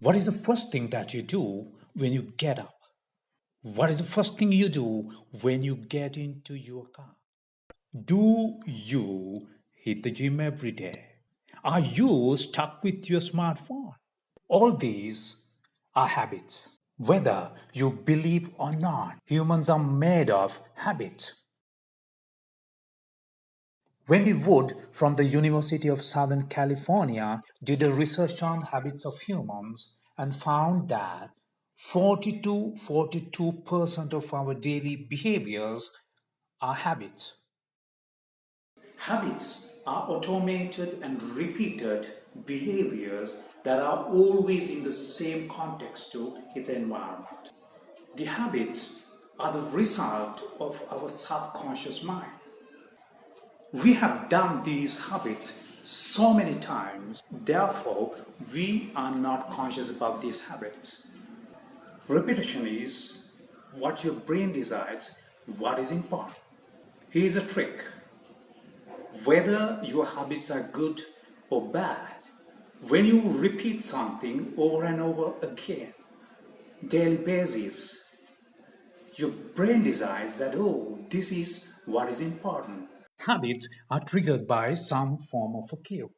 What is the first thing that you do when you get up? What is the first thing you do when you get into your car? Do you hit the gym every day? Are you stuck with your smartphone? All these are habits. Whether you believe or not, humans are made of habits. Wendy Wood from the University of Southern California did a research on habits of humans and found that 40 to 42% of our daily behaviors are habits. Habits are automated and repeated behaviors that are always in the same context to its environment. The habits are the result of our subconscious mind. We have done these habits so many times, therefore, we are not conscious about these habits. Repetition is what your brain decides what is important. Here's a trick. Whether your habits are good or bad, when you repeat something over and over again, daily basis, your brain decides that, oh, this is what is important. Habits are triggered by some form of a cue,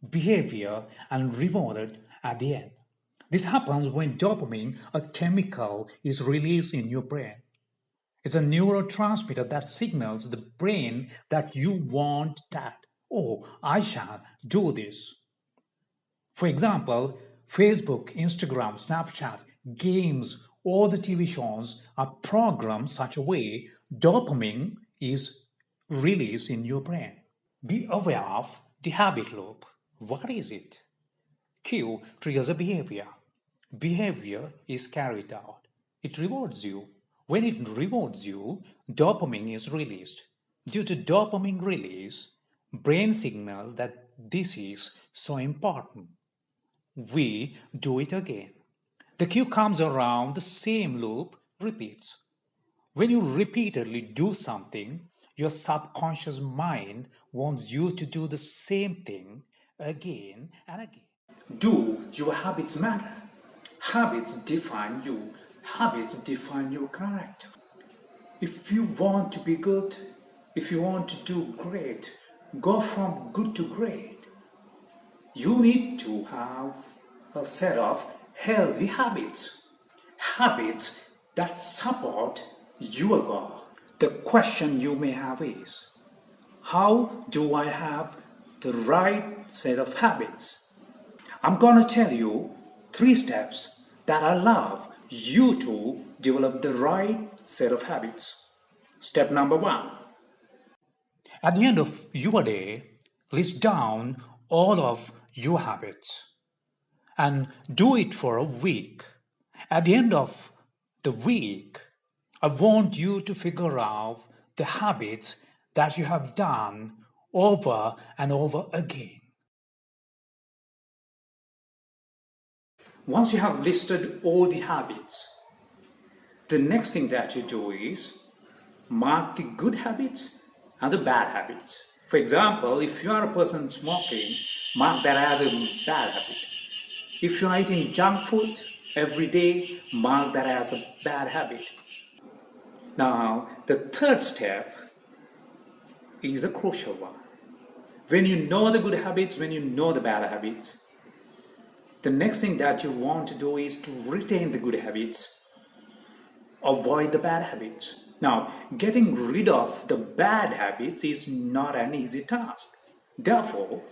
behavior, and rewarded at the end. This happens when dopamine, a chemical, is released in your brain. It's a neurotransmitter that signals the brain that you want that. Oh, I shall do this. For example, Facebook, Instagram, Snapchat, games, all the TV shows are programmed such a way dopamine is released in your brain. Be aware of the habit loop. What is it? Cue triggers a behavior. Behavior is carried out. It rewards you. When it rewards you, dopamine is released. Due to dopamine release, brain signals that this is so important. We do it again. The cue comes around, the same loop repeats. When you repeatedly do something, your subconscious mind wants you to do the same thing again and again. Do your habits matter? Habits define you. Habits define your character. If you want to be good, if you want to do great, go from good to great. You need to have a set of healthy habits. Habits that support your goal. The question you may have is, how do I have the right set of habits? I'm going to tell you 3 steps that allow you to develop the right set of habits. Step number 1. At the end of your day, list down all of your habits and do it for a week. At the end of the week, I want you to figure out the habits that you have done over and over again. Once you have listed all the habits, the next thing that you do is mark the good habits and the bad habits. For example, if you are a person smoking, mark that as a bad habit. If you are eating junk food every day, mark that as a bad habit. Now, the third step is a crucial one. When you know the good habits, when you know the bad habits, the next thing that you want to do is to retain the good habits, avoid the bad habits. Now, getting rid of the bad habits is not an easy task. Therefore,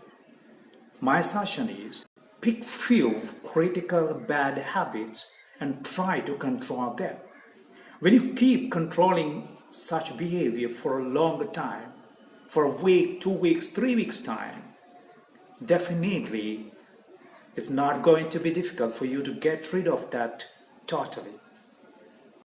my suggestion is pick few critical bad habits and try to control them. When you keep controlling such behavior for a longer time, for a week, 2 weeks, 3 weeks time, definitely it's not going to be difficult for you to get rid of that totally.